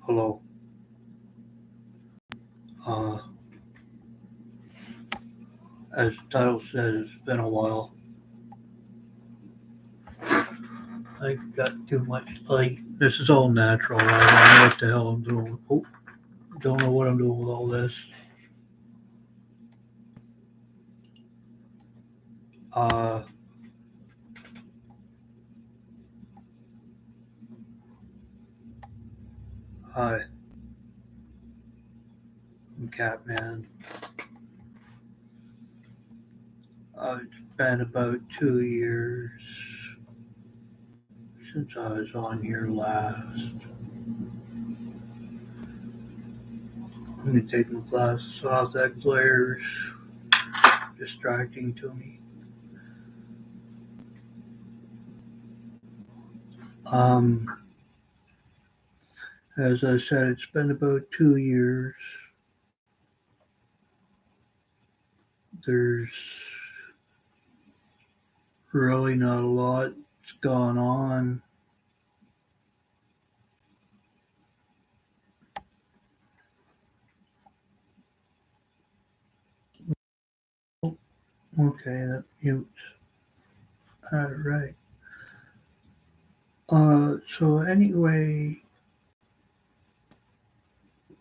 Hello. Uh, as the title says, it's been a while. I got too much light. This is all natural. I don't know what the hell I'm doing. Oh, don't know what I'm doing with all this. Uh, Hi, I'm Catman. It's been about 2 years since I was on here last. Let me take my glasses off. That glare's distracting to me. Um, as I said, it's been about 2 years. There's really not a lot that's gone on. Okay, that mutes. All right. So anyway,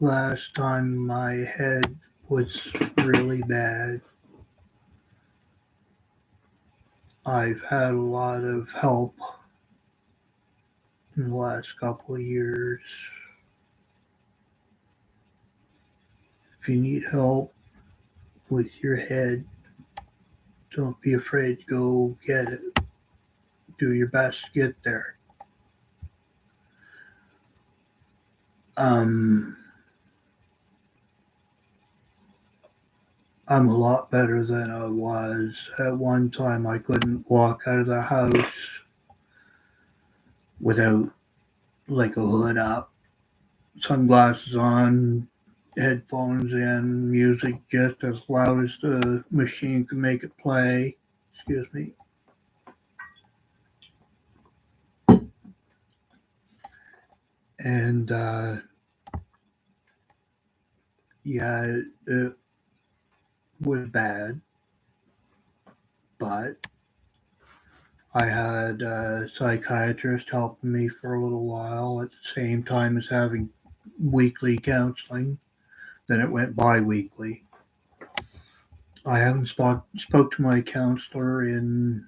last time my head was really bad. I've had a lot of help in the last couple of years. If you need help with your head, don't be afraid to go get it. Do your best to get there. Um, I'm a lot better than I was. At one time, I couldn't walk out of the house without like a hood up, sunglasses on, headphones in, music just as loud as the machine can make it play. Excuse me. And yeah, it was bad, but I had a psychiatrist helping me for a little while at the same time as having weekly counseling. Then it went bi weekly. I haven't spoke to my counselor in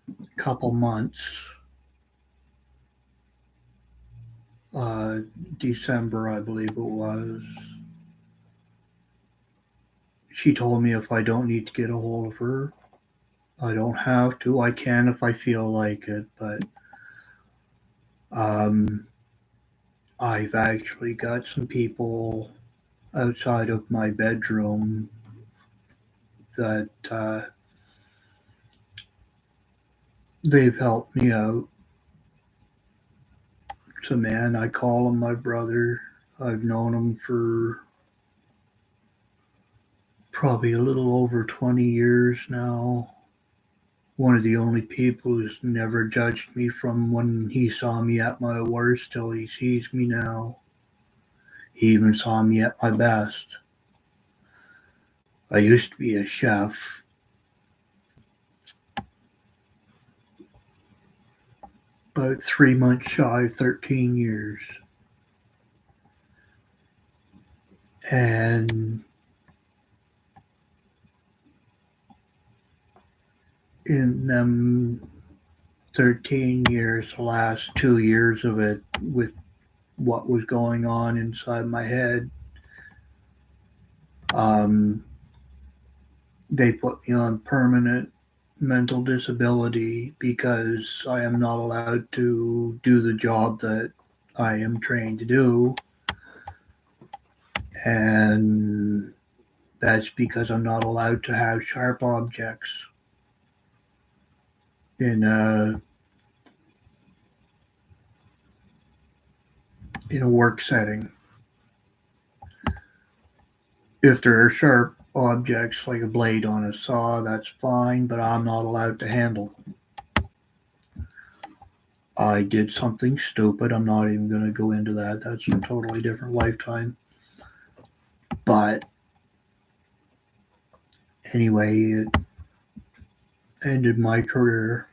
a couple months. uh, December, I believe it was. She told me if I don't need to get a hold of her, I don't have to. I can if I feel like it, but um, I've actually got some people outside of my bedroom that they've helped me out. It's a man, I call him my brother. I've known him for probably a little over 20 years now. One of the only people who's never judged me from when he saw me at my worst till he sees me now. He even saw me at my best. I used to be a chef, about 3 months shy of 13 years. And in them 13 years, the last 2 years of it, with what was going on inside my head, um, they put me on permanent mental disability because I am not allowed to do the job that I am trained to do. And that's because I'm not allowed to have sharp objects in a work setting. If there are sharp objects like a blade on a saw, that's fine, but I'm not allowed to handle them. I did something stupid. I'm not even going to go into that. That's a totally different lifetime. But anyway, it ended my career.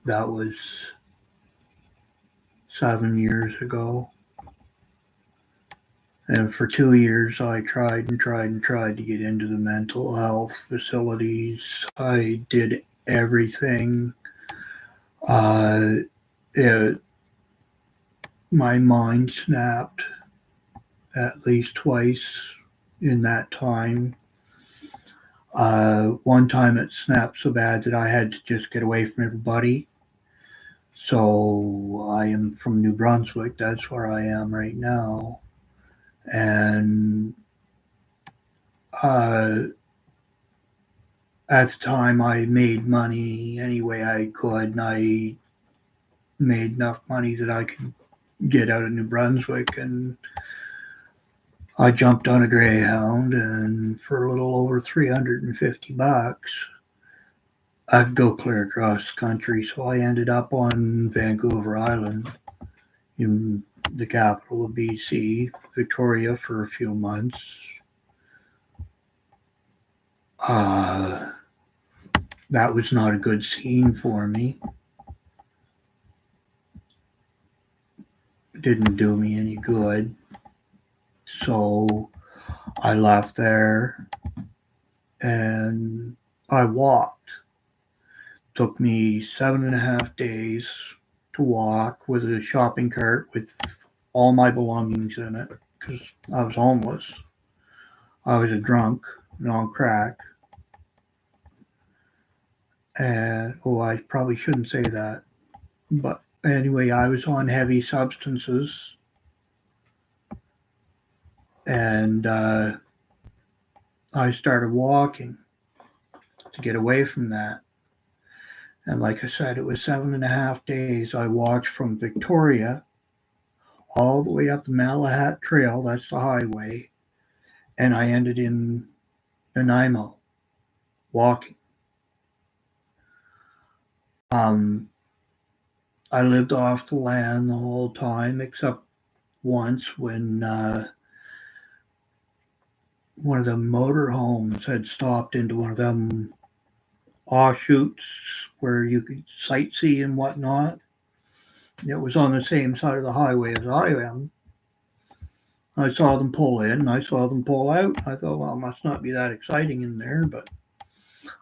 That was 7 years ago. And for 2 years, I tried and tried and tried to get into the mental health facilities. I did everything. Uh, it, my mind snapped at least twice in that time. One time it snapped so bad that I had to just get away from everybody. So I am from New Brunswick. That's where I am right now. And uh, at the time, I made money any way I could, and I made enough money that I could get out of New Brunswick. And I jumped on a Greyhound, and for a little over $350, I'd go clear across the country. So I ended up on Vancouver Island, in the capital of BC, Victoria, for a few months. Uh, that was not a good scene for me. It didn't do me any good. So I left there and I walked. Took me 7.5 days to walk with a shopping cart with all my belongings in it because I was homeless. I was a drunk and on crack. And I probably shouldn't say that. But anyway, I was on heavy substances and I started walking to get away from that. And like I said, it was 7.5 days. I walked from Victoria all the way up the Malahat Trail, that's the highway, and I ended in Nanaimo walking. Um, I lived off the land the whole time, except once when one of the motorhomes had stopped into one of them offshoots where you could sightsee and whatnot. It was on the same side of the highway as I am. I saw them pull in, I saw them pull out. I thought, well, it must not be that exciting in there, but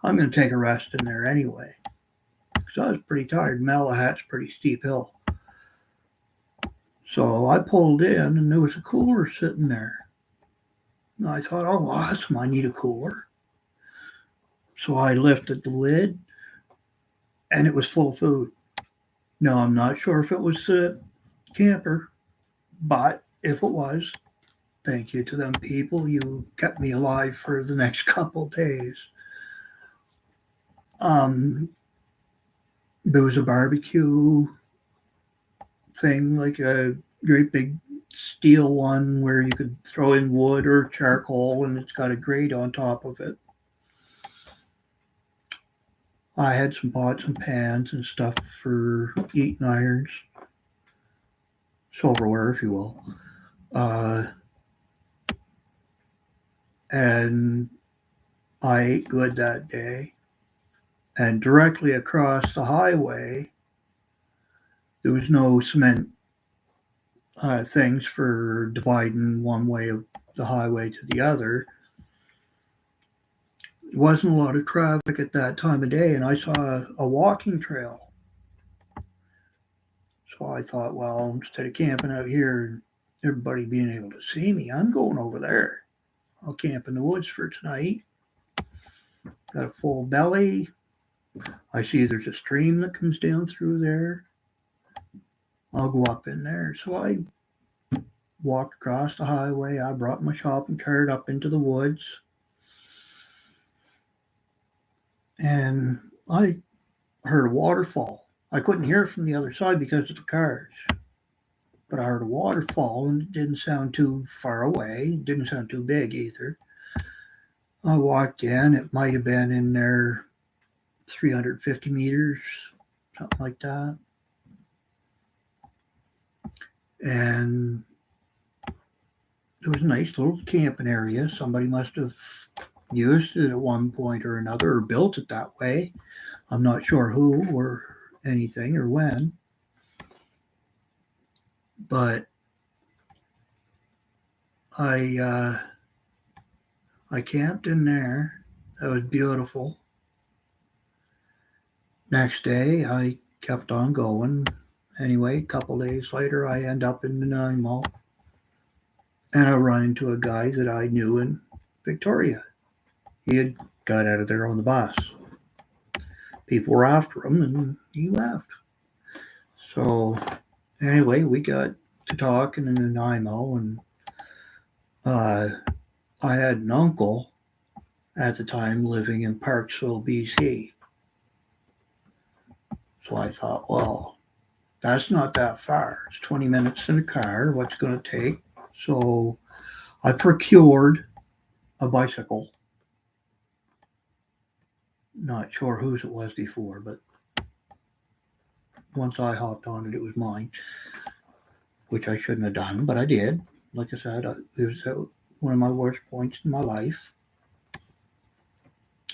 I'm going to take a rest in there anyway. Because I was pretty tired. Malahat's a pretty steep hill. So I pulled in and there was a cooler sitting there. And I thought, oh, awesome, I need a cooler. So I lifted the lid and it was full of food. Now, I'm not sure if it was the camper, but if it was, thank you to them people. You kept me alive for the next couple of days. There was a barbecue thing, like a great big steel one where you could throw in wood or charcoal and it's got a grate on top of it. I had some pots and pans and stuff for eating irons, silverware, if you will. And I ate good that day. And directly across the highway, there was no cement things for dividing one way of the highway to the other. There wasn't a lot of traffic at that time of day, and I saw a walking trail. So I thought, well, instead of camping out here and everybody being able to see me, I'm going over there. I'll camp in the woods for tonight. Got a full belly. I see there's a stream that comes down through there. I'll go up in there. So I walked across the highway. I brought my shopping cart up into the woods. And I heard a waterfall. I couldn't hear it from the other side because of the cars. But I heard a waterfall and it didn't sound too far away. It didn't sound too big either. I walked in. It might have been in there 350 meters, something like that. And it was a nice little camping area. Somebody must have used it at one point or another or built it that way. I'm not sure who or anything or when, but I I camped in there. That was beautiful. Next day, I kept on going. Anyway, a couple days later, I end up in Nanaimo, and I run into a guy that I knew in Victoria. He had got out of there on the bus. People were after him, and he left. So anyway, we got to talking in Nanaimo, and uh, I had an uncle at the time living in Parksville, BC. So I thought, well, that's not that far. It's 20 minutes in a car. What's it going to take? So I procured a bicycle. Not sure whose it was before, but once I hopped on it, it was mine, which I shouldn't have done, but I did. Like I said, it was one of my worst points in my life.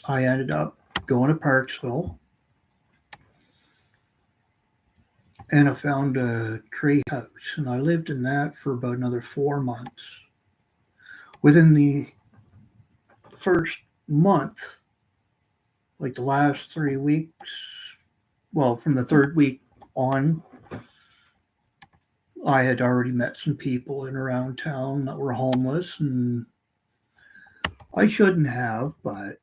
I ended up going to Parksville, and I found a tree house, and I lived in that for about another 4 months. Within the first month, like the last 3 weeks, well, from the third week on, I had already met some people in around town that were homeless, and I shouldn't have, but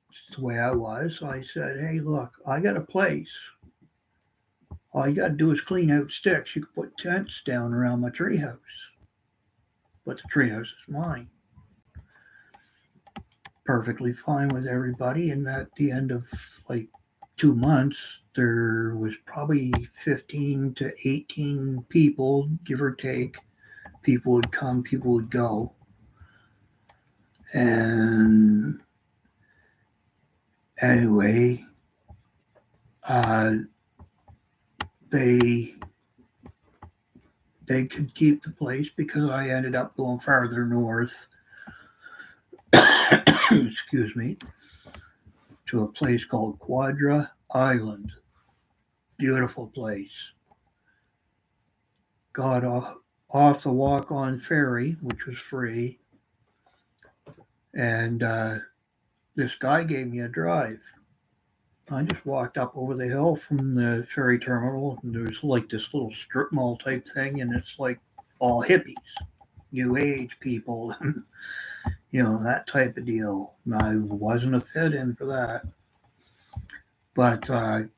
it's the way I was. I said, hey, look, I got a place. All you got to do is clean out sticks. You can put tents down around my treehouse, but the treehouse is mine. Perfectly fine with everybody. And at the end of like 2 months, there was probably 15 to 18 people, give or take. People would come, people would go. And anyway, uh, they they could keep the place because I ended up going farther north. Excuse me, to a place called Quadra Island. Beautiful place. Got off the walk on ferry, which was free, and this guy gave me a drive. I just walked up over the hill from the ferry terminal, and there's like this little strip mall type thing, and it's like all hippies, new age people, that type of deal. I wasn't a fit in for that. But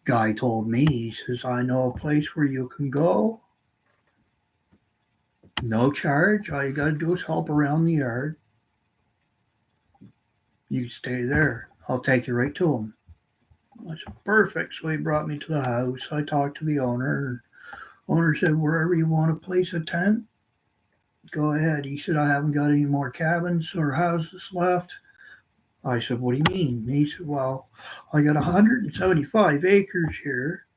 guy told me, he says, I know a place where you can go, no charge. All you got to do is help around the yard. You stay there. I'll take you right to him. I said, perfect. So he brought me to the house. I talked to the owner. Owner said, wherever you want to place a tent, go ahead. He said, I haven't got any more cabins or houses left. I said, what do you mean? He said, well, I got 175 acres here,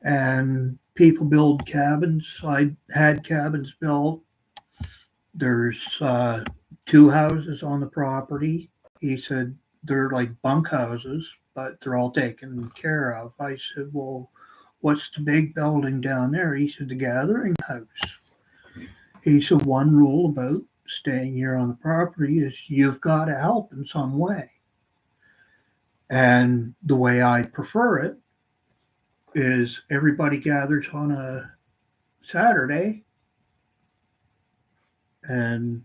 and people build cabins. I had cabins built. There's 2 houses on the property. He said, they're like bunk houses, but they're all taken care of. I said, well, what's the big building down there? He said, the gathering house. He said, one rule about staying here on the property is you've got to help in some way. And the way I prefer it is everybody gathers on a Saturday and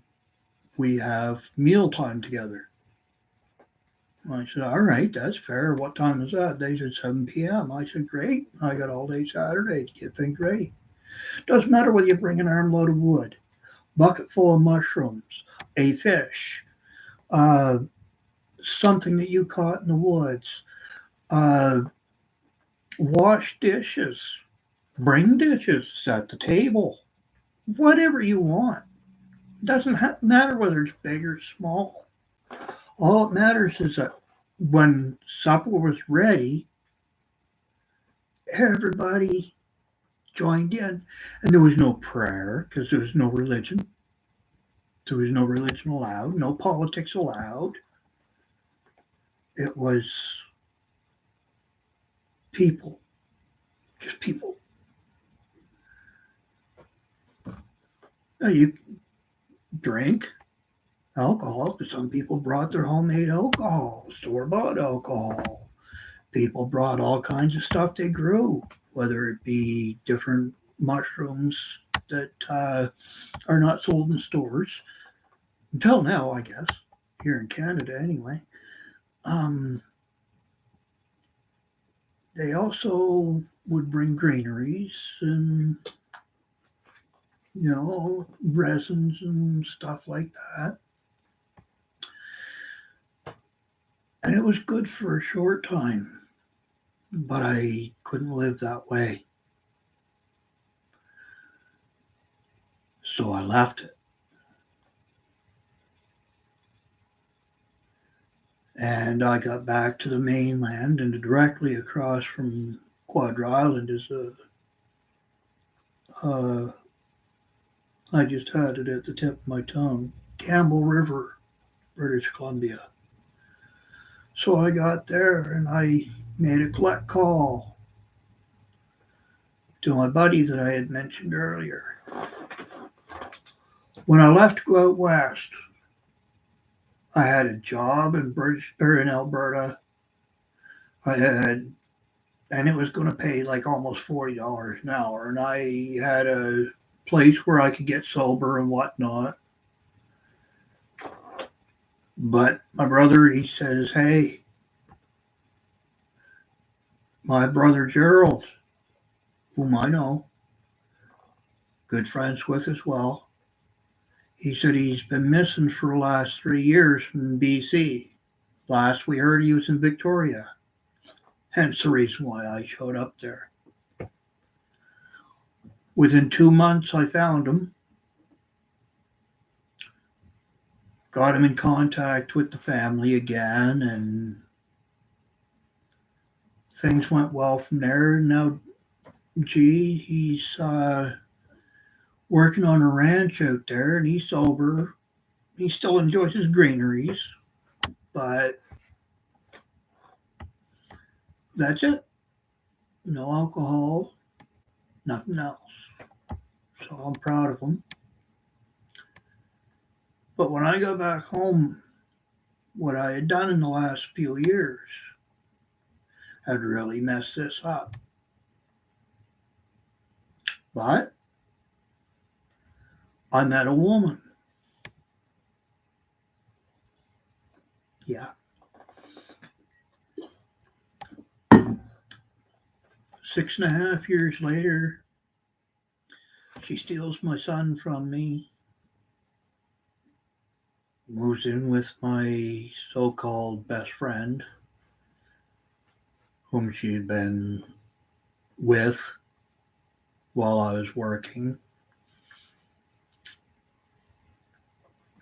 we have mealtime together. I said, all right, that's fair. What time is that? They said 7 p.m. I said, great. I got all day Saturday to get things ready. Doesn't matter whether you bring an armload of wood, bucket full of mushrooms, a fish, something that you caught in the woods, uh, wash dishes, bring dishes, set the table, whatever you want. Doesn't matter whether it's big or small. All it matters is that when supper was ready, everybody joined in. And there was no prayer because there was no religion. There was no religion allowed, no politics allowed. It was people, just people. Now, you drink alcohol because some people brought their homemade alcohol, store bought alcohol. People brought all kinds of stuff they grew, whether it be different mushrooms that are not sold in stores until now, I guess, here in Canada anyway. Um, they also would bring greeneries and resins and stuff like that. And it was good for a short time, but I couldn't live that way. So I left it. And I got back to the mainland, and directly across from Quadra Island is I just had it at the tip of my tongue, Campbell River, British Columbia. So I got there and I made a collect call to my buddy that I had mentioned earlier. When I left to go out west, I had a job in Alberta. And it was going to pay like almost $40 an hour, and I had a place where I could get sober and whatnot. But my brother, he says, "Hey, my brother Gerald, whom I know, good friends with as well, he said he's been missing for the last 3 years from BC. Last we heard, he was in Victoria. Hence the reason why I showed up there. Within 2 months, I found him, got him in contact with the family again, and things went well from there. Now, he's working on a ranch out there, and he's sober. He still enjoys his greeneries, but that's it. No alcohol, nothing else. So I'm proud of him. But when I got back home, what I had done in the last few years had really messed this up. But I met a woman. Yeah. 6.5 years later, she steals my son from me, moves in with my so-called best friend, whom she had been with while I was working.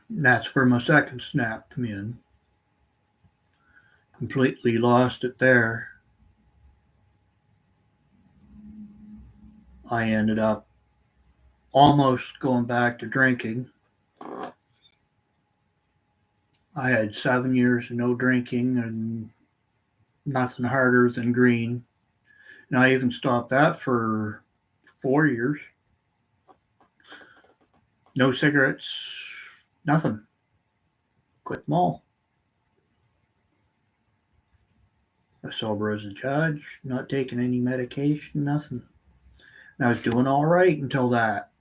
That's where my second snap came in. Completely lost it there. I ended up almost going back to drinking. I had 7 years of no drinking and nothing harder than green. And I even stopped that for 4 years. No cigarettes, nothing. Quit them all. I was sober as a judge, not taking any medication, nothing. And I was doing all right until that.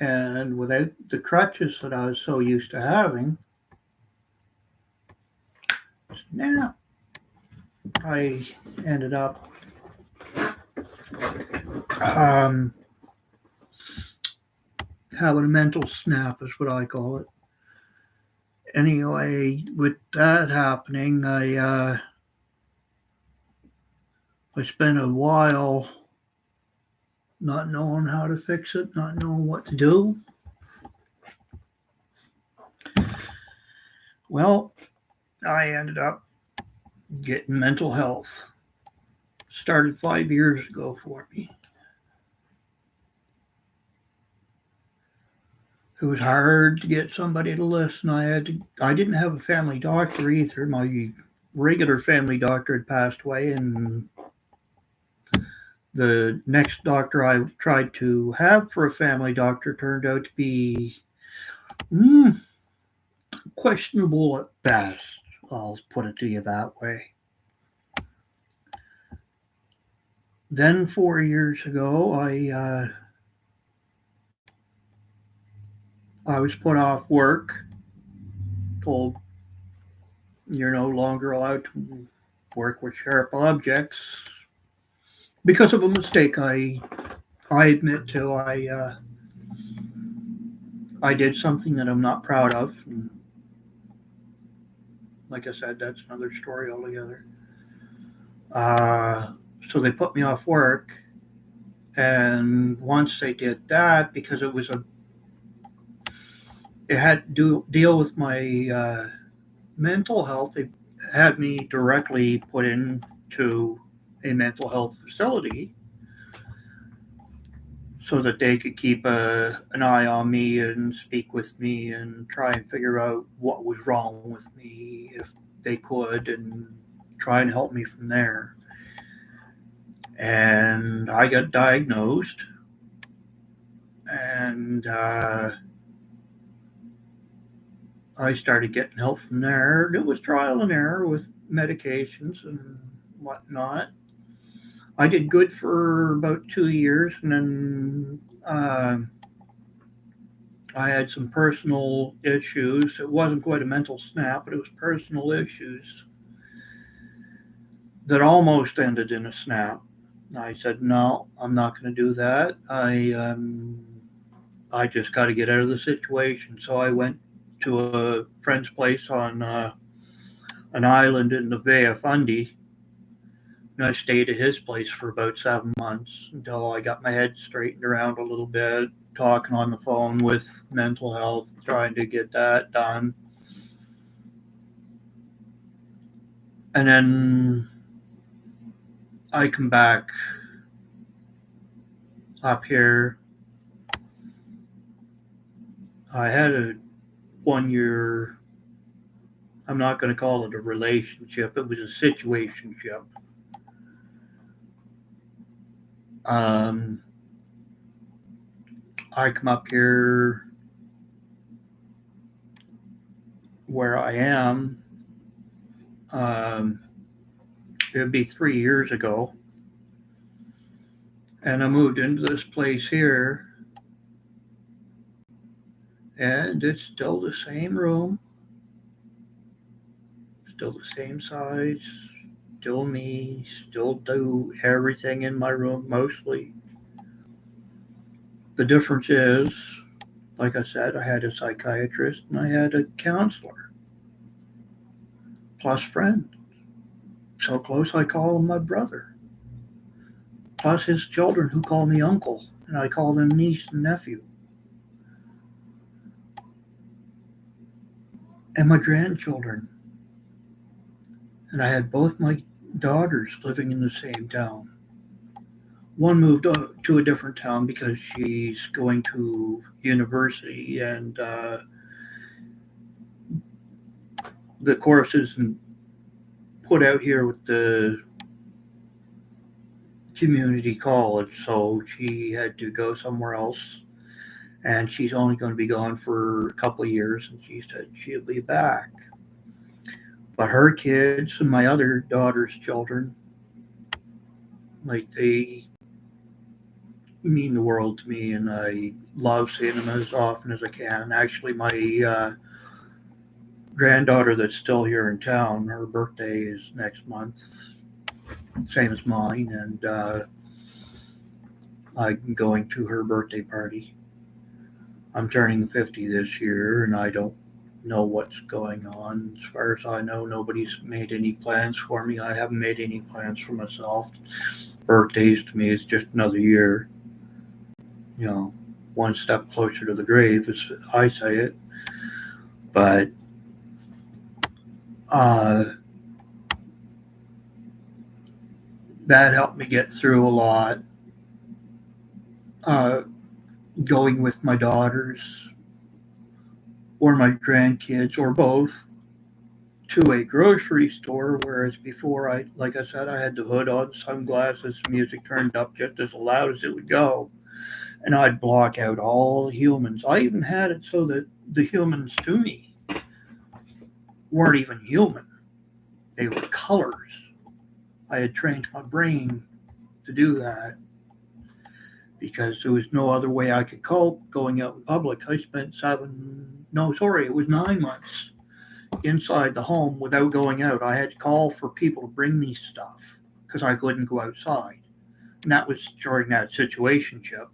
And without the crutches that I was so used to having, now I ended up having a mental snap, is what I call it. Anyway, with that happening, I spent a while not knowing how to fix it, not knowing what to do. Well, I ended up getting mental health Started 5 years ago for me. It was hard to get somebody to listen. I didn't have a family doctor either. My regular family doctor had passed away, and the next doctor I tried to have for a family doctor turned out to be mm, questionable at best. I'll put it to you that way. Then 4 years ago, I was put off work, told you're no longer allowed to work with sharp objects because of a mistake I admit to. I did something that I'm not proud of. And like I said, that's another story altogether. Uh, so they put me off work, and once they did that, because it had to deal with my mental health, they had me directly put into a mental health facility so that they could keep an eye on me and speak with me and try and figure out what was wrong with me if they could and try and help me from there. And I got diagnosed, and I started getting help from there. It was trial and error with medications and whatnot. I did good for about 2 years, and then I had some personal issues. It wasn't quite a mental snap, but it was personal issues that almost ended in a snap. I said, no, I'm not going to do that. I just got to get out of the situation. So I went to a friend's place on an island in the Bay of Fundy, and I stayed at his place for about 7 months until I got my head straightened around a little bit, talking on the phone with mental health, trying to get that done. And then I come back up here. I had a 1 year, I'm not going to call it a relationship, it was a situationship. Um, I come up here where I am. Um, it would be 3 years ago. And I moved into this place here, and it's still the same room, still the same size, still me, still do everything in my room mostly. The difference is, like I said, I had a psychiatrist and I had a counselor, plus friend. So close I call him my brother, plus his children who call me uncle, and I call them niece and nephew, and my grandchildren. And I had both my daughters living in the same town. One moved to a different town because she's going to university, and the course isn't put out here with the community college, so she had to go somewhere else. And she's only going to be gone for a couple of years, and she said she'll be back. But her kids and my other daughter's children, like, they mean the world to me, and I love seeing them as often as I can. Actually, my granddaughter that's still here in town, her birthday is next month, same as mine, and I'm going to her birthday party. I'm turning 50 this year, and I don't know what's going on. As far as I know, nobody's made any plans for me. I haven't made any plans for myself. Birthdays to me is just another year, you know, one step closer to the grave, as I say it. But uh, That helped me get through a lot. Uh, Going with my daughters or my grandkids or both to a grocery store, whereas before like I said, I had the hood on, sunglasses, music turned up just as loud as it would go, and I'd block out all humans. I even had it so that the humans to me weren't even human; they were colors. I had trained my brain to do that because there was no other way I could cope going out in public. I spent no, sorry, it was 9 months inside the home without going out. I had to call for people to bring me stuff because I couldn't go outside. And that was during that situationship,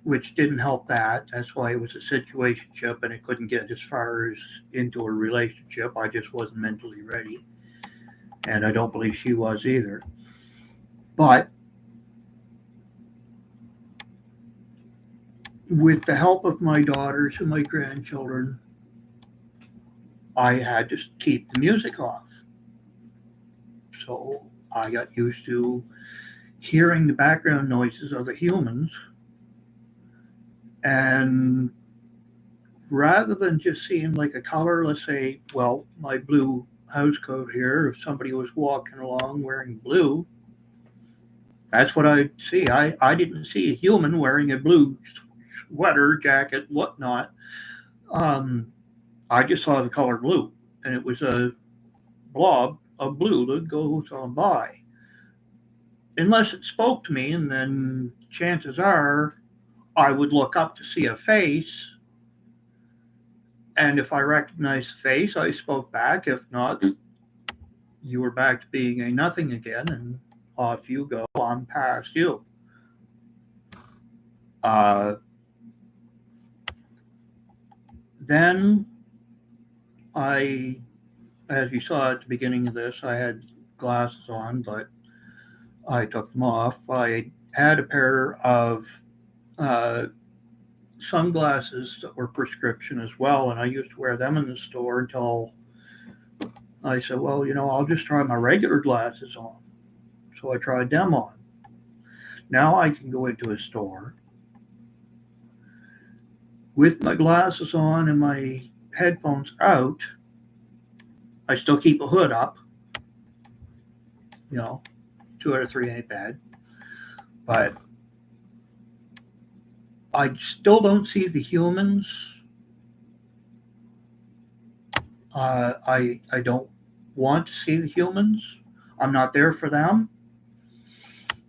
which didn't help that. That's why it was a situationship and it couldn't get as far as into a relationship. I just wasn't mentally ready. And I don't believe she was either. But with the help of my daughters and my grandchildren, I had to keep the music off. So I got used to hearing the background noises of the humans. And rather than just seeing like a color, let's say, well, my blue house coat here, if somebody was walking along wearing blue, that's what I'd see. I didn't see a human wearing a blue sweater, jacket, whatnot. Um, I just saw the color blue, and it was a blob of blue that goes on by. Unless it spoke to me, and then chances are I would look up to see a face, and if I recognized the face, I spoke back. If not, you were back to being a nothing again, and off you go. I'm past you. Uh, then I, as you saw at the beginning of this, I had glasses on, but I took them off. I had a pair of uh, sunglasses that were prescription as well, and I used to wear them in the store until I said, well, I'll just try my regular glasses on. So I tried them on. Now I can go into a store with my glasses on and my headphones out. I still keep a hood up. You know, 2 out of 3 ain't bad. But I still don't see the humans. I don't want to see the humans. I'm not there for them.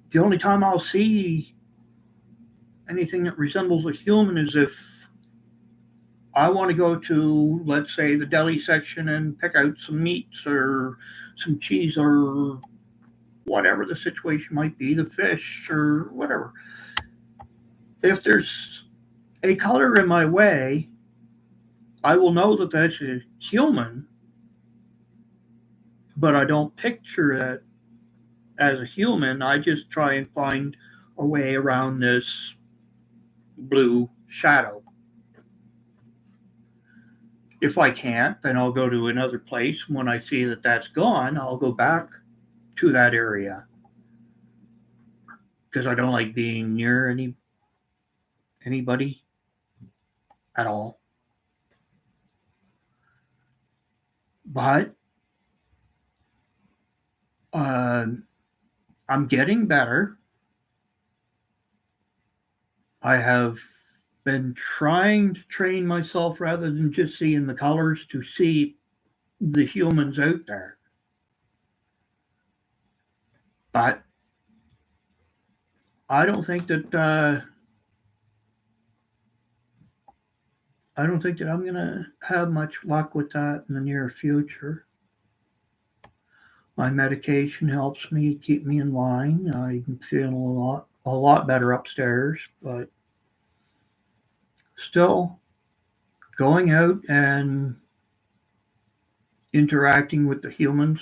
The only time I'll see anything that resembles a human is if I want to go to, let's say, the deli section and pick out some meats or some cheese or whatever the situation might be, the fish or whatever. If there's a color in my way, I will know that that's a human, but I don't picture it as a human. I just try and find a way around this blue shadow. If I can't, then I'll go to another place. When I see that that's gone, I'll go back to that area because I don't like being near anybody at all. But uh, I'm getting better. I have been trying to train myself rather than just seeing the colors to see the humans out there. But I don't think that I don't think that I'm gonna have much luck with that in the near future. My medication helps me keep me in line. I'm feeling a lot better upstairs, but still going out and interacting with the humans,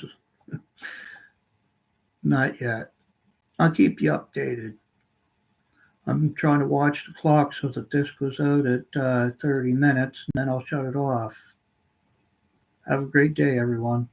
not yet. I'll keep you updated. I'm trying to watch the clock so that this goes out at 30 minutes and then I'll shut it off. Have a great day, everyone.